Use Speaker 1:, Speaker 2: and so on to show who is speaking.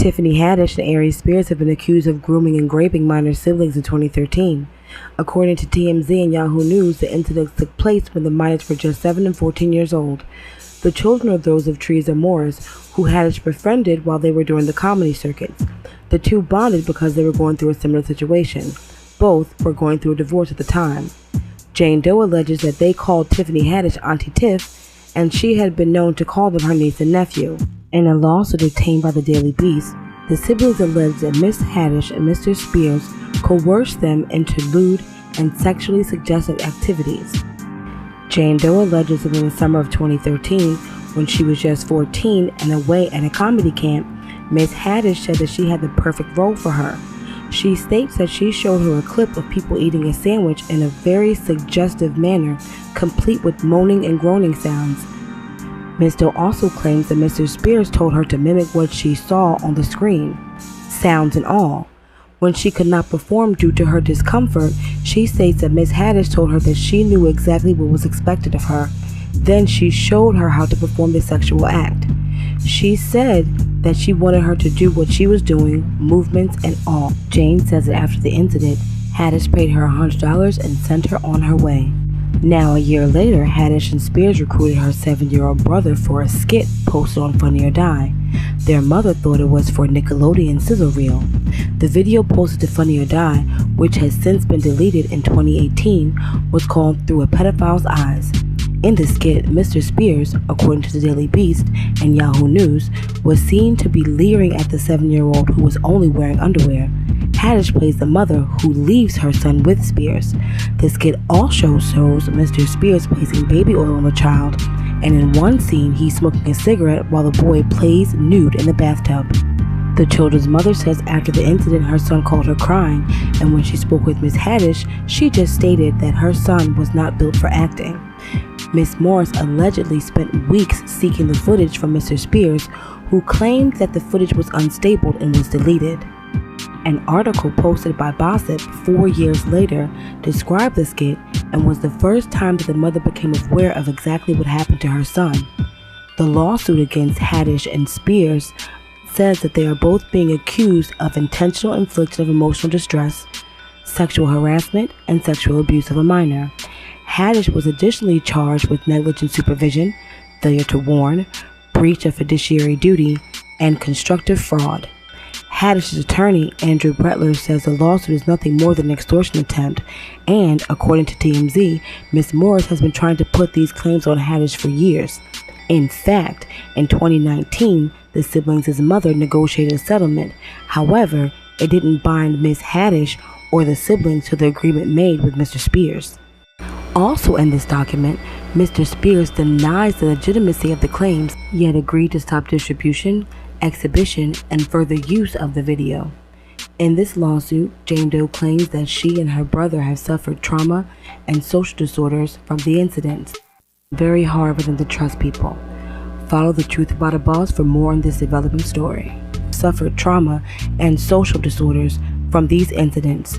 Speaker 1: Tiffany Haddish and Aries Spears have been accused of grooming and raping minor siblings in 2013. According to TMZ and Yahoo News, the incidents took place when the minors were just 7 and 14 years old. The children are those of Teresa Morris, who Haddish befriended while they were doing the comedy circuits. The two bonded because they were going through a similar situation. Both were going through a divorce at the time. Jane Doe alleges that they called Tiffany Haddish Auntie Tiff, and she had been known to call them her niece and nephew. In a lawsuit obtained by the Daily Beast, the siblings alleged that Miss Haddish and Mr. Spears coerced them into lewd and sexually suggestive activities. Jane Doe alleges that in the summer of 2013, when she was just 14 and away at a comedy camp, Miss Haddish said that she had the perfect role for her. She states that she showed her a clip of people eating a sandwich in a very suggestive manner, complete with moaning and groaning sounds. Ms. Doe also claims that Mr. Spears told her to mimic what she saw on the screen, sounds and all. When she could not perform due to her discomfort, she states that Ms. Haddish told her that she knew exactly what was expected of her. Then she showed her how to perform the sexual act. She said that she wanted her to do what she was doing, movements and all. Jane says that after the incident, Haddish paid her $100 and sent her on her way. Now, a year later, Haddish and Spears recruited her 7-year-old brother for a skit posted on Funny or Die. Their mother thought it was for Nickelodeon sizzle reel. The video posted to Funny or Die, which has since been deleted in 2018, was called Through a Pedophile's Eyes. In the skit, Mr. Spears, according to the Daily Beast and Yahoo News, was seen to be leering at the 7-year-old who was only wearing underwear. Haddish plays the mother who leaves her son with Spears. The skit also shows Mr. Spears placing baby oil on the child, and in one scene he's smoking a cigarette while the boy plays nude in the bathtub. The children's mother says after the incident her son called her crying, and when she spoke with Miss Haddish, she just stated that her son was not built for acting. Miss Morris allegedly spent weeks seeking the footage from Mr. Spears, who claimed that the footage was unstable and was deleted. An article posted by Gossip 4 years later described the skit and was the first time that the mother became aware of exactly what happened to her son. The lawsuit against Haddish and Spears says that they are both being accused of intentional infliction of emotional distress, sexual harassment, and sexual abuse of a minor. Haddish was additionally charged with negligent supervision, failure to warn, breach of fiduciary duty, and constructive fraud. Haddish's attorney, Andrew Bretler, says the lawsuit is nothing more than an extortion attempt, and, according to TMZ, Ms. Morris has been trying to put these claims on Haddish for years. In fact, in 2019, the siblings' mother negotiated a settlement. However, it didn't bind Ms. Haddish or the siblings to the agreement made with Mr. Spears. Also in this document, Mr. Spears denies the legitimacy of the claims, yet agreed to stop distribution, exhibition, and further use of the video. In this lawsuit, Jane Doe claims that she and her brother have suffered trauma and social disorders from the incidents. Very hard for them to trust people. Follow The Truth About a Boss for more on this developing story. Suffered trauma and social disorders from these incidents.